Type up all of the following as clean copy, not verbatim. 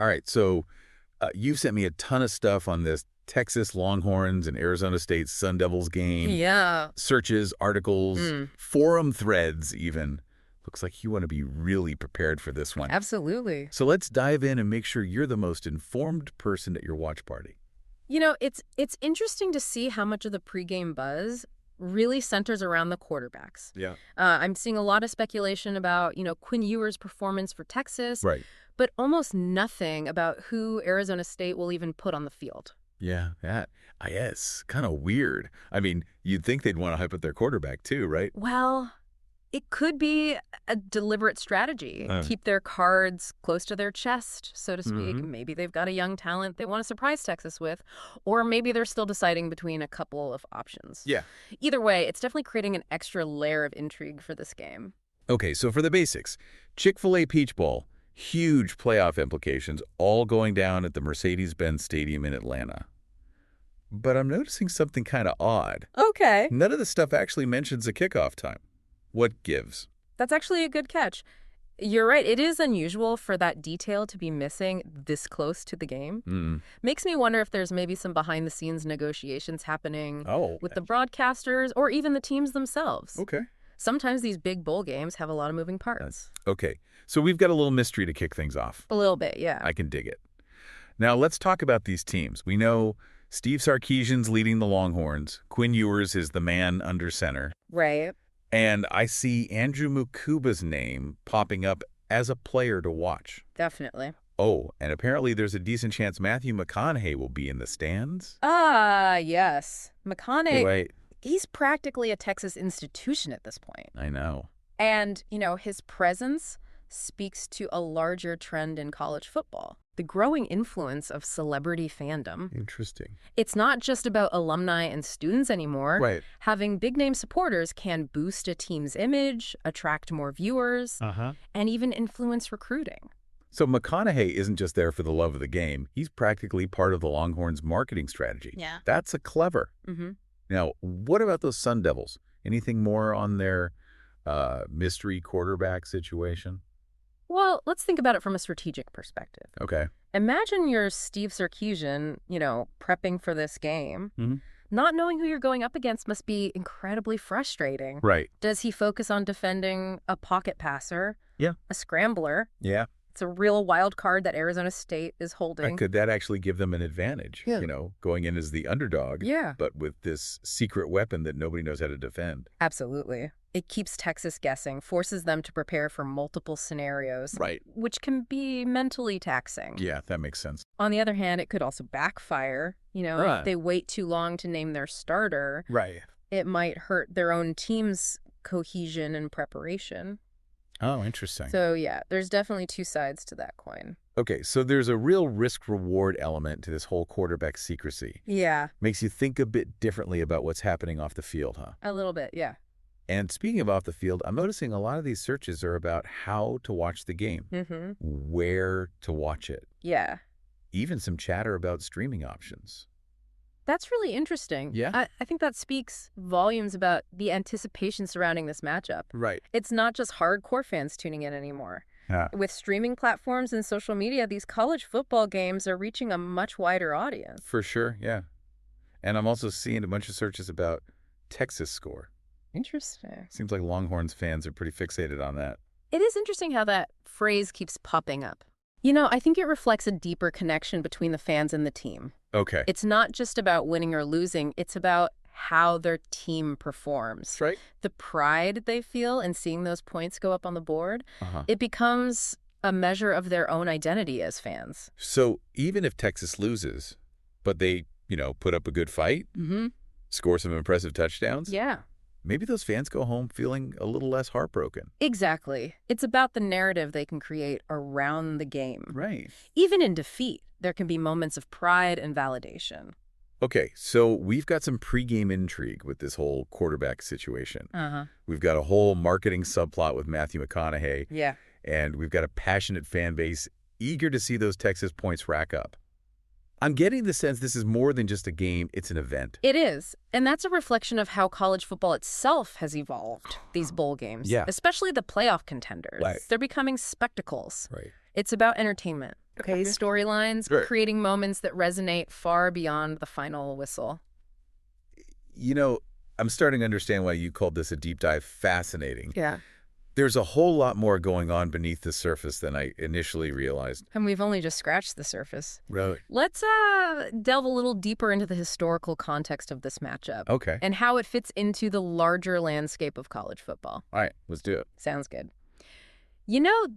All right, so you've sent me a ton of stuff on this Texas Longhorns and Arizona State Sun Devils game. Yeah. Searches, articles, forum threads even. Looks like you want to be really prepared for this one. Absolutely. So let's dive in and make sure you're the most informed person at your watch party. You know, it's interesting to see how much of the pregame buzz really centers around the quarterbacks. Yeah. I'm seeing a lot of speculation about, Quinn Ewers' performance for Texas, Right. but almost nothing about who Arizona State will even put on the field. Yeah, that. Yes, kind of weird. I mean, you'd think they'd want to hype up their quarterback too, right? Well, it could be a deliberate strategy. Keep their cards close to their chest, so to speak. Maybe they've got a young talent they want to surprise Texas with, or maybe they're still deciding between a couple of options. Yeah. Either way, it's definitely creating an extra layer of intrigue for this game. Okay, so for the basics, Chick-fil-A Peach Bowl, huge playoff implications, all going down at the Mercedes-Benz Stadium in Atlanta. But I'm noticing something kind of odd. Okay. None of the stuff actually mentions a kickoff time. What gives? That's actually a good catch. You're right. It is unusual for that detail to be missing this close to the game. Makes me wonder if there's maybe some behind-the-scenes negotiations happening with the broadcasters or even the teams themselves. Okay. Sometimes these big bowl games have a lot of moving parts. Okay, so we've got a little mystery to kick things off. A little bit, yeah. I can dig it. Now, let's talk about these teams. We know Steve Sarkisian's leading the Longhorns. Quinn Ewers is the man under center. Right. And I see Andrew Mukuba's name popping up as a player to watch. Definitely. Oh, and apparently there's a decent chance Matthew McConaughey will be in the stands? Yes. McConaughey, Wait. he's practically a Texas institution at this point. I know. And, his presence speaks to a larger trend in college football. The growing influence of celebrity fandom. Interesting. It's not just about alumni and students anymore. Right. Having big-name supporters can boost a team's image, attract more viewers, and even influence recruiting. So McConaughey isn't just there for the love of the game. He's practically part of the Longhorns' marketing strategy. Yeah. That's a clever. Now, what about those Sun Devils? Anything more on their mystery quarterback situation? Well, let's think about it from a strategic perspective. Okay. Imagine you're Steve Sarkisian, prepping for this game. Not knowing who you're going up against must be incredibly frustrating. Right. Does he focus on defending a pocket passer? Yeah. A scrambler? Yeah. It's a real wild card that Arizona State is holding. Could that actually give them an advantage, Yeah. going in as the underdog, Yeah. but with this secret weapon that nobody knows how to defend? Absolutely. It keeps Texas guessing, forces them to prepare for multiple scenarios. Right. Which can be mentally taxing. Yeah, that makes sense. On the other hand, it could also backfire. If they wait too long to name their starter, Right. it might hurt their own team's cohesion and preparation. Oh, interesting. So, yeah, there's definitely two sides to that coin. Okay, so there's a real risk-reward element to this whole quarterback secrecy. Yeah. Makes you think a bit differently about what's happening off the field, huh? A little bit, yeah. And speaking of off the field, I'm noticing a lot of these searches are about how to watch the game, where to watch it, Yeah. even some chatter about streaming options. That's really interesting. Yeah? I think that speaks volumes about the anticipation surrounding this matchup. Right. It's not just hardcore fans tuning in anymore. Yeah. With streaming platforms and social media, these college football games are reaching a much wider audience. For sure, yeah. And I'm also seeing a bunch of searches about Texas score. Interesting. Seems like Longhorns fans are pretty fixated on that. It is interesting how that phrase keeps popping up. I think it reflects a deeper connection between the fans and the team. Okay. It's not just about winning or losing. It's about how their team performs. That's right. The pride they feel in seeing those points go up on the board, it becomes a measure of their own identity as fans. So even if Texas loses, but they, put up a good fight, score some impressive touchdowns, Yeah. maybe those fans go home feeling a little less heartbroken. Exactly. It's about the narrative they can create around the game. Right. Even in defeat, there can be moments of pride and validation. Okay, so we've got some pregame intrigue with this whole quarterback situation. We've got a whole marketing subplot with Matthew McConaughey. Yeah. And we've got a passionate fan base eager to see those Texas points rack up. I'm getting the sense this is more than just a game, it's an event. It is. And that's a reflection of how college football itself has evolved, these bowl games. Yeah. Especially the playoff contenders. Right. They're becoming spectacles. Right. It's about entertainment, Okay, storylines, Sure. creating moments that resonate far beyond the final whistle. You know, I'm starting to understand why you called this a deep dive fascinating. Yeah. There's a whole lot more going on beneath the surface than I initially realized. And we've only just scratched the surface. Really? Let's delve a little deeper into the historical context of this matchup. Okay. And how it fits into the larger landscape of college football. All right, let's do it. Sounds good. You know,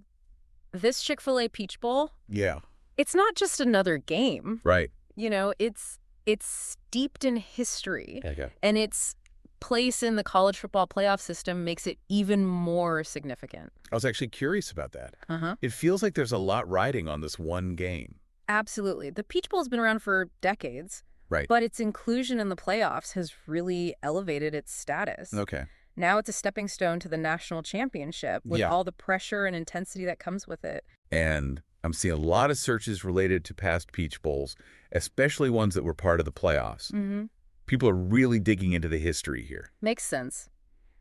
this Chick-fil-A Peach Bowl, Yeah. it's not just another game. Right. You know, it's steeped in history. Okay. And its place in the college football playoff system makes it even more significant. I was actually curious about that. Uh-huh. It feels like there's a lot riding on this one game. Absolutely. The Peach Bowl's been around for decades. Right. But its inclusion in the playoffs has really elevated its status. Okay. Now it's a stepping stone to the national championship with all the pressure and intensity that comes with it. And I'm seeing a lot of searches related to past Peach Bowls, especially ones that were part of the playoffs. Mm-hmm. People are really digging into the history here. Makes sense.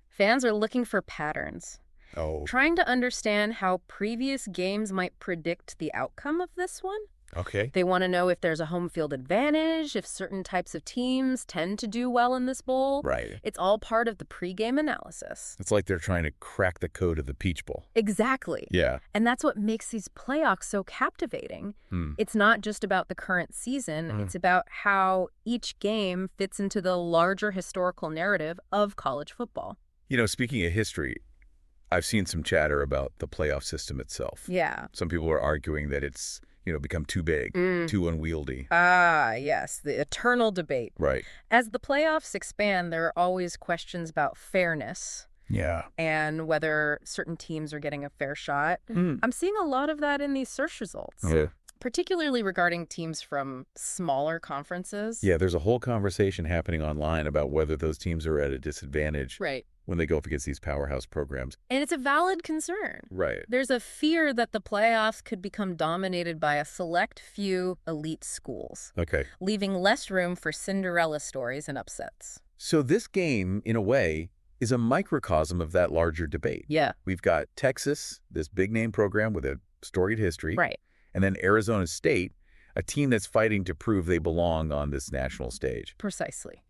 Fans are looking for patterns. Oh. Trying to understand how previous games might predict the outcome of this one. Okay. They want to know if there's a home field advantage, if certain types of teams tend to do well in this bowl. Right. It's all part of the pregame analysis. It's like they're trying to crack the code of the Peach Bowl. Exactly. Yeah. And that's what makes these playoffs so captivating. It's not just about the current season. It's about how each game fits into the larger historical narrative of college football. You know, speaking of history, I've seen some chatter about the playoff system itself. Yeah. Some people are arguing that it's, become too big, too unwieldy. Ah, yes, the eternal debate. Right. As the playoffs expand, there are always questions about fairness. Yeah. And whether certain teams are getting a fair shot. I'm seeing a lot of that in these search results. Yeah. Particularly regarding teams from smaller conferences. Yeah, there's a whole conversation happening online about whether those teams are at a disadvantage when they go up against these powerhouse programs. And it's a valid concern. Right. There's a fear that the playoffs could become dominated by a select few elite schools. Okay. Leaving less room for Cinderella stories and upsets. So this game, in a way, is a microcosm of that larger debate. Yeah. We've got Texas, this big-name program with a storied history. Right. And then Arizona State, a team that's fighting to prove they belong on this national stage. Precisely.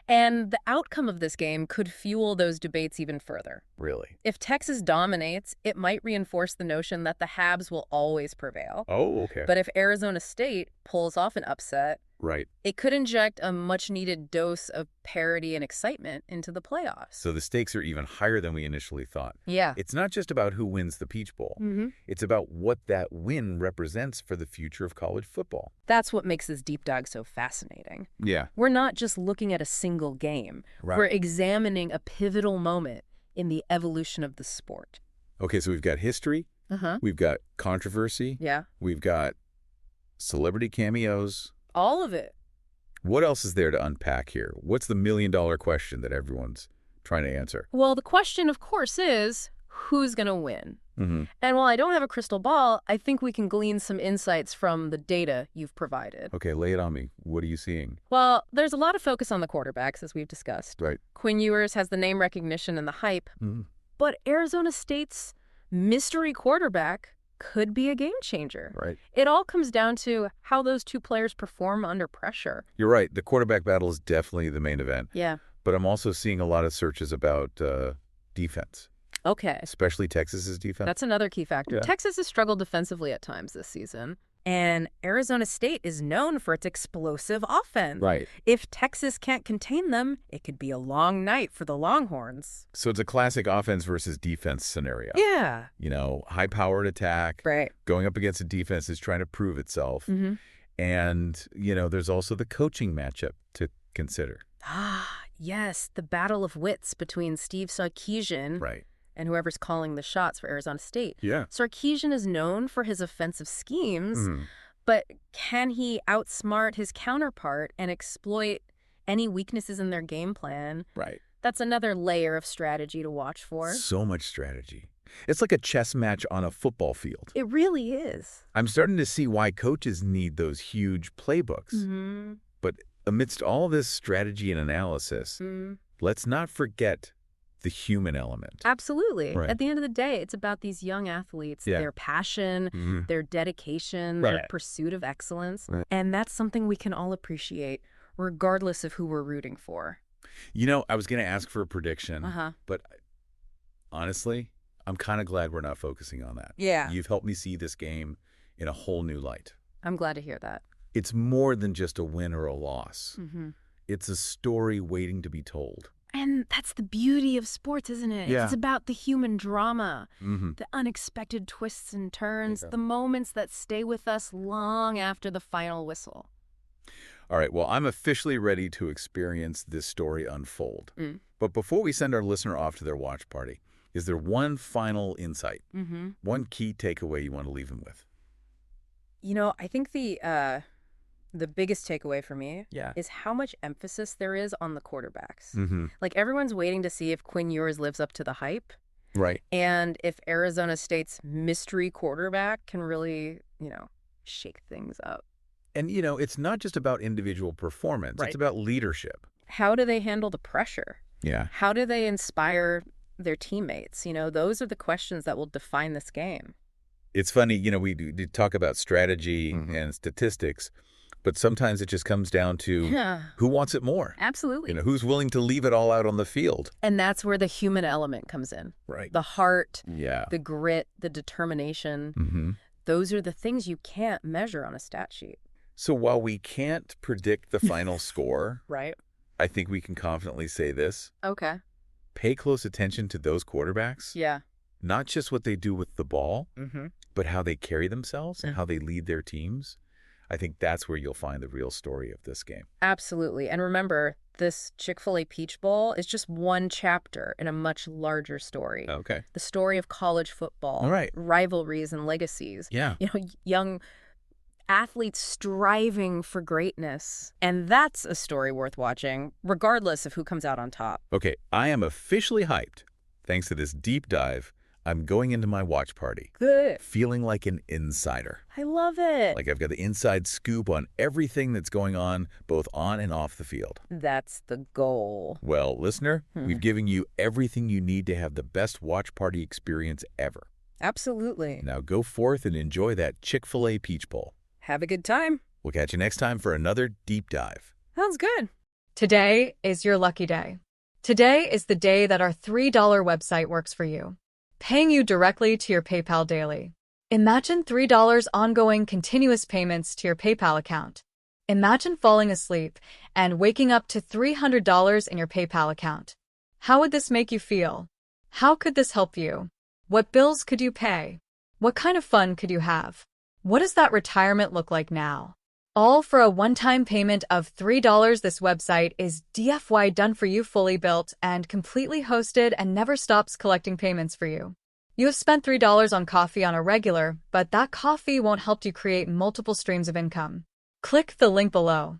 And the outcome of this game could fuel those debates even further. Really? If Texas dominates, it might reinforce the notion that the Habs will always prevail. Oh, okay. But if Arizona State pulls off an upset, right, it could inject a much-needed dose of parity and excitement into the playoffs. So the stakes are even higher than we initially thought. Yeah. It's not just about who wins the Peach Bowl. It's about what that win represents for the future of college football. That's what makes this deep dive so fascinating. Yeah. We're not just looking at a single game. Right. We're examining a pivotal moment in the evolution of the sport. Okay, so we've got history. We've got controversy. Yeah. We've got celebrity cameos. All of it. What else is there to unpack here? What's the million-dollar question that everyone's trying to answer? Well, the question, of course, is who's going to win? And while I don't have a crystal ball, I think we can glean some insights from the data you've provided. Okay, lay it on me. What are you seeing? Well, there's a lot of focus on the quarterbacks, as we've discussed. Right. Quinn Ewers has the name recognition and the hype. But Arizona State's mystery quarterback could be a game changer. Right. It all comes down to how those two players perform under pressure. You're right. The quarterback battle is definitely the main event. Yeah. But I'm also seeing a lot of searches about defense. Okay. Especially Texas's defense. That's another key factor. Yeah. Texas has struggled defensively at times this season. And Arizona State is known for its explosive offense. Right. If Texas can't contain them, it could be a long night for the Longhorns. So it's a classic offense versus defense scenario. Yeah. High-powered attack. Right. Going up against a defense that's trying to prove itself. And, there's also the coaching matchup to consider. Ah, yes. The battle of wits between Steve Sarkisian and whoever's calling the shots for Arizona State. Yeah. Sarkisian is known for his offensive schemes, but can he outsmart his counterpart and exploit any weaknesses in their game plan? Right. That's another layer of strategy to watch for. So much strategy. It's like a chess match on a football field. It really is. I'm starting to see why coaches need those huge playbooks. But amidst all this strategy and analysis, let's not forget the human element. Absolutely. Right. At the end of the day, it's about these young athletes, their passion, their dedication, their pursuit of excellence. Right. And that's something we can all appreciate, regardless of who we're rooting for. You know, I was going to ask for a prediction, but honestly, I'm kind of glad we're not focusing on that. Yeah. You've helped me see this game in a whole new light. I'm glad to hear that. It's more than just a win or a loss. It's a story waiting to be told. And that's the beauty of sports, isn't it? Yeah. It's about the human drama, the unexpected twists and turns, the moments that stay with us long after the final whistle. All right, well, I'm officially ready to experience this story unfold. But before we send our listener off to their watch party, is there one final insight, one key takeaway you want to leave them with? You know, I think the biggest takeaway for me is how much emphasis there is on the quarterbacks. Like, everyone's waiting to see if Quinn Ewers lives up to the hype. Right. And if Arizona State's mystery quarterback can really, shake things up. And, it's not just about individual performance. Right. It's about leadership. How do they handle the pressure? Yeah. How do they inspire their teammates? Those are the questions that will define this game. It's funny, we do talk about strategy and statistics, but sometimes it just comes down to who wants it more. Absolutely. Who's willing to leave it all out on the field. And that's where the human element comes in. Right. The heart, the grit, the determination. Those are the things you can't measure on a stat sheet. So while we can't predict the final score, right, I think we can confidently say this. Okay. Pay close attention to those quarterbacks. Yeah. Not just what they do with the ball, but how they carry themselves and how they lead their teams. I think that's where you'll find the real story of this game. Absolutely. And remember, this Chick-fil-A Peach Bowl is just one chapter in a much larger story. Okay. The story of college football, rivalries and legacies. Yeah. Young athletes striving for greatness. And that's a story worth watching, regardless of who comes out on top. Okay, I am officially hyped. Thanks to this deep dive, I'm going into my watch party. Good. Feeling like an insider. I love it. Like I've got the inside scoop on everything that's going on, both on and off the field. That's the goal. Well, listener, we've given you everything you need to have the best watch party experience ever. Absolutely. Now go forth and enjoy that Chick-fil-A Peach Bowl. Have a good time. We'll catch you next time for another deep dive. Sounds good. Today is your lucky day. Today is the day that our $3 website works for you, paying you directly to your PayPal daily. Imagine $3 ongoing continuous payments to your PayPal account. Imagine falling asleep and waking up to $300 in your PayPal account. How would this make you feel? How could this help you? What bills could you pay? What kind of fun could you have? What does that retirement look like now? All for a one-time payment of $3. This website is DFY done for you, fully built and completely hosted, and never stops collecting payments for you. You have spent $3 on coffee on a regular, but that coffee won't help you create multiple streams of income. Click the link below.